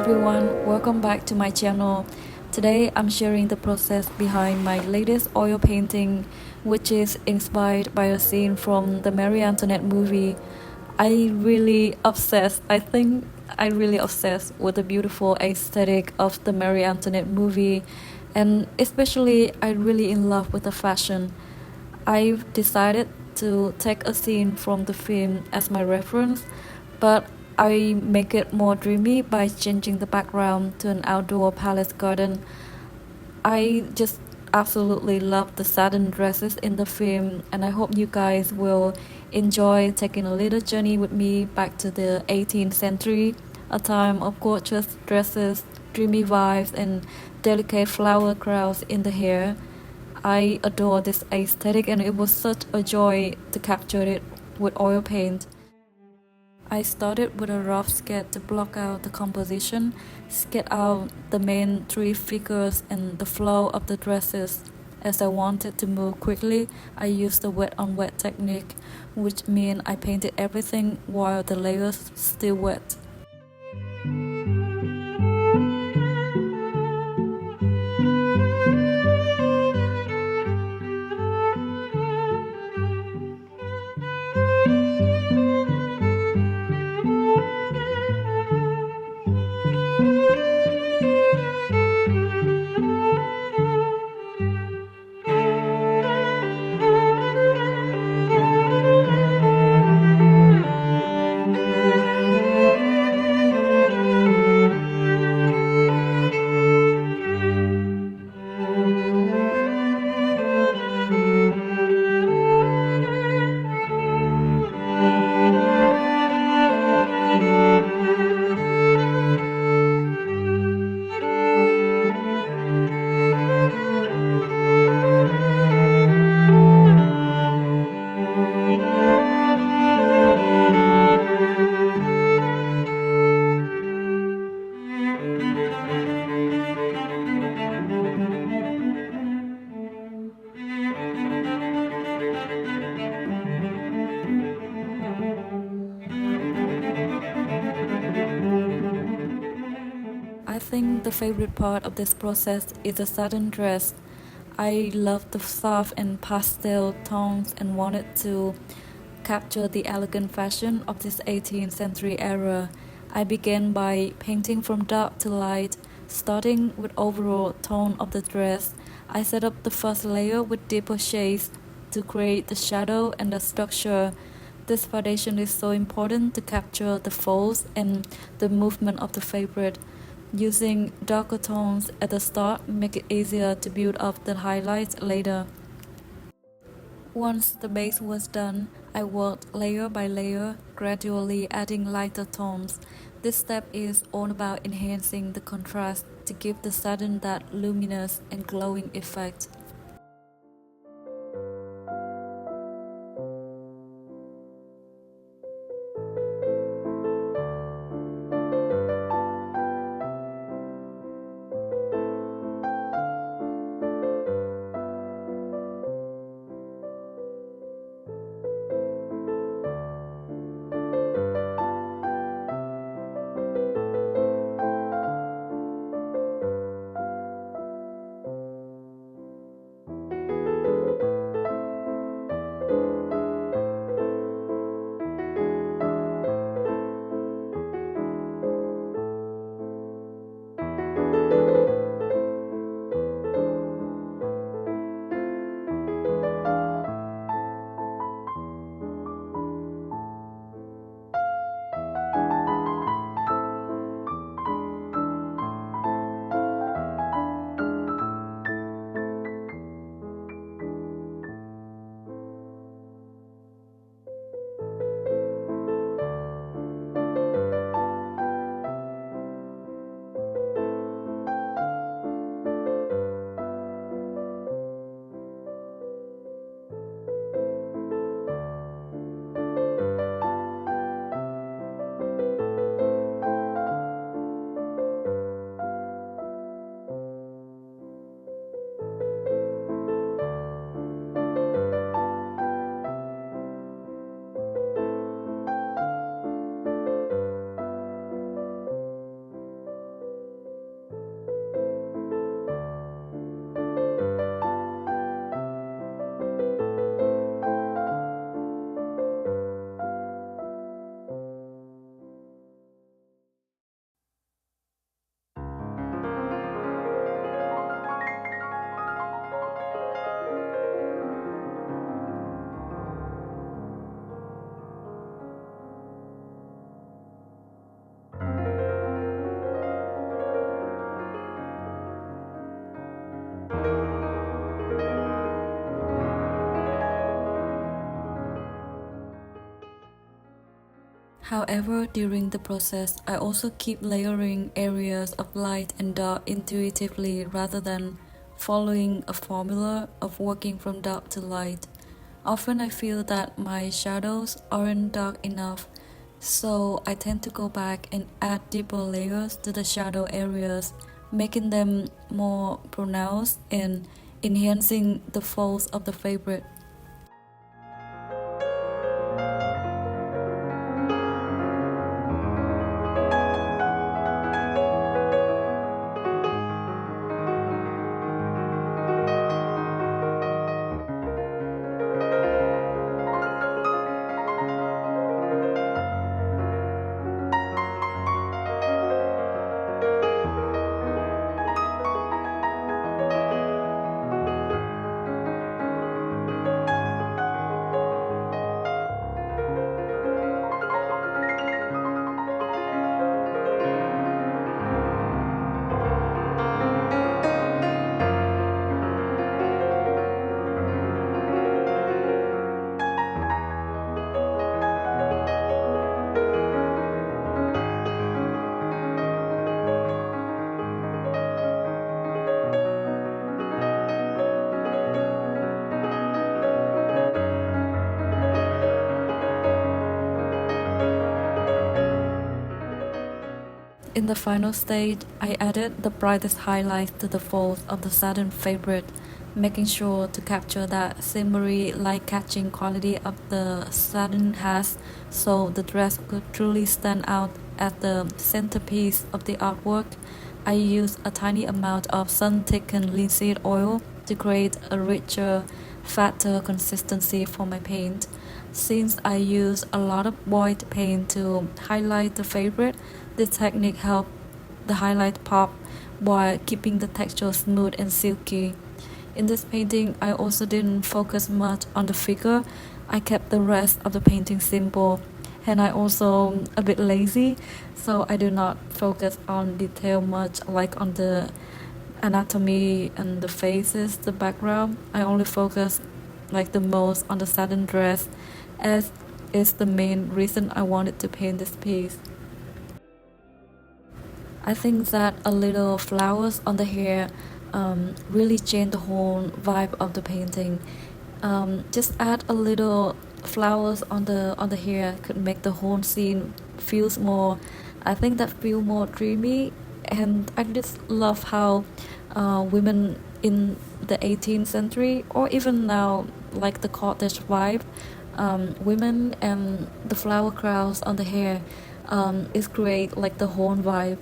everyone, welcome back to my channel. Today I'm sharing the process behind my latest oil painting, which is inspired by a scene from the Marie Antoinette movie. I think I really obsessed with the beautiful aesthetic of the Marie Antoinette movie, and especially I really in love with the fashion. I've decided to take a scene from the film as my reference, but I make it more dreamy by changing the background to an outdoor palace garden. I just absolutely love the satin dresses in the film, and I hope you guys will enjoy taking a little journey with me back to the 18th century, a time of gorgeous dresses, dreamy vibes, and delicate flower crowns in the hair. I adore this aesthetic, and it was such a joy to capture it with oil paint. I started with a rough sketch to block out the composition, sketch out the main three figures and the flow of the dresses. As I wanted to move quickly, I used the wet on wet technique, which means I painted everything while the layers still wet. I think the favorite part of this process is the satin dress. I love the soft and pastel tones and wanted to capture the elegant fashion of this 18th century era. I began by painting from dark to light, starting with overall tone of the dress. I set up the first layer with deeper shades to create the shadow and the structure. This foundation is so important to capture the folds and the movement of the fabric. Using darker tones at the start make it easier to build up the highlights later. Once the base was done, I worked layer by layer, gradually adding lighter tones. This step is all about enhancing the contrast to give the satin that luminous and glowing effect. However, during the process, I also keep layering areas of light and dark intuitively rather than following a formula of working from dark to light. Often I feel that my shadows aren't dark enough, so I tend to go back and add deeper layers to the shadow areas, making them more pronounced and enhancing the folds of the fabric. In the final stage, I added the brightest highlights to the folds of the satin fabric, making sure to capture that shimmery, light-catching quality of the satin has, so the dress could truly stand out as the centerpiece of the artwork. I used a tiny amount of sun-thickened linseed oil to create a richer, fatter consistency for my paint. Since I use a lot of white paint to highlight the fabric, this technique helped the highlight pop while keeping the texture smooth and silky. In this painting, I also didn't focus much on the figure. I kept the rest of the painting simple, and I also a bit lazy, so I do not focus on detail much like on the anatomy and the faces, the background. I only focus like the most on the satin dress, as is the main reason I wanted to paint this piece. I think that a little flowers on the hair really change the whole vibe of the painting. Just add a little flowers on the hair could make the whole scene feels more. I think that feel more dreamy, and I just love how women in the 18th century or even now, like the cottage vibe, women and the flower crowns on the hair is create like the whole vibe.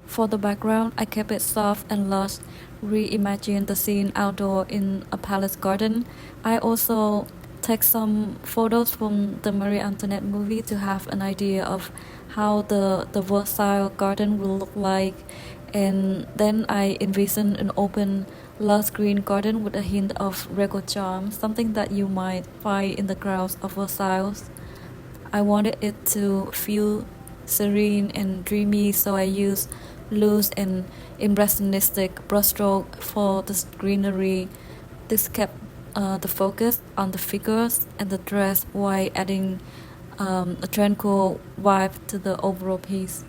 For the background, I kept it soft and lush, reimagined the scene outdoor in a palace garden. I also take some photos from the Marie Antoinette movie to have an idea of how the Versailles garden will look like. And then I envisioned an open, lush green garden with a hint of Regal charm, something that you might find in the grounds of Versailles. I wanted it to feel serene and dreamy, so I used loose and impressionistic brushstroke for the greenery. This kept the focus on the figures and the dress while adding a tranquil vibe to the overall piece.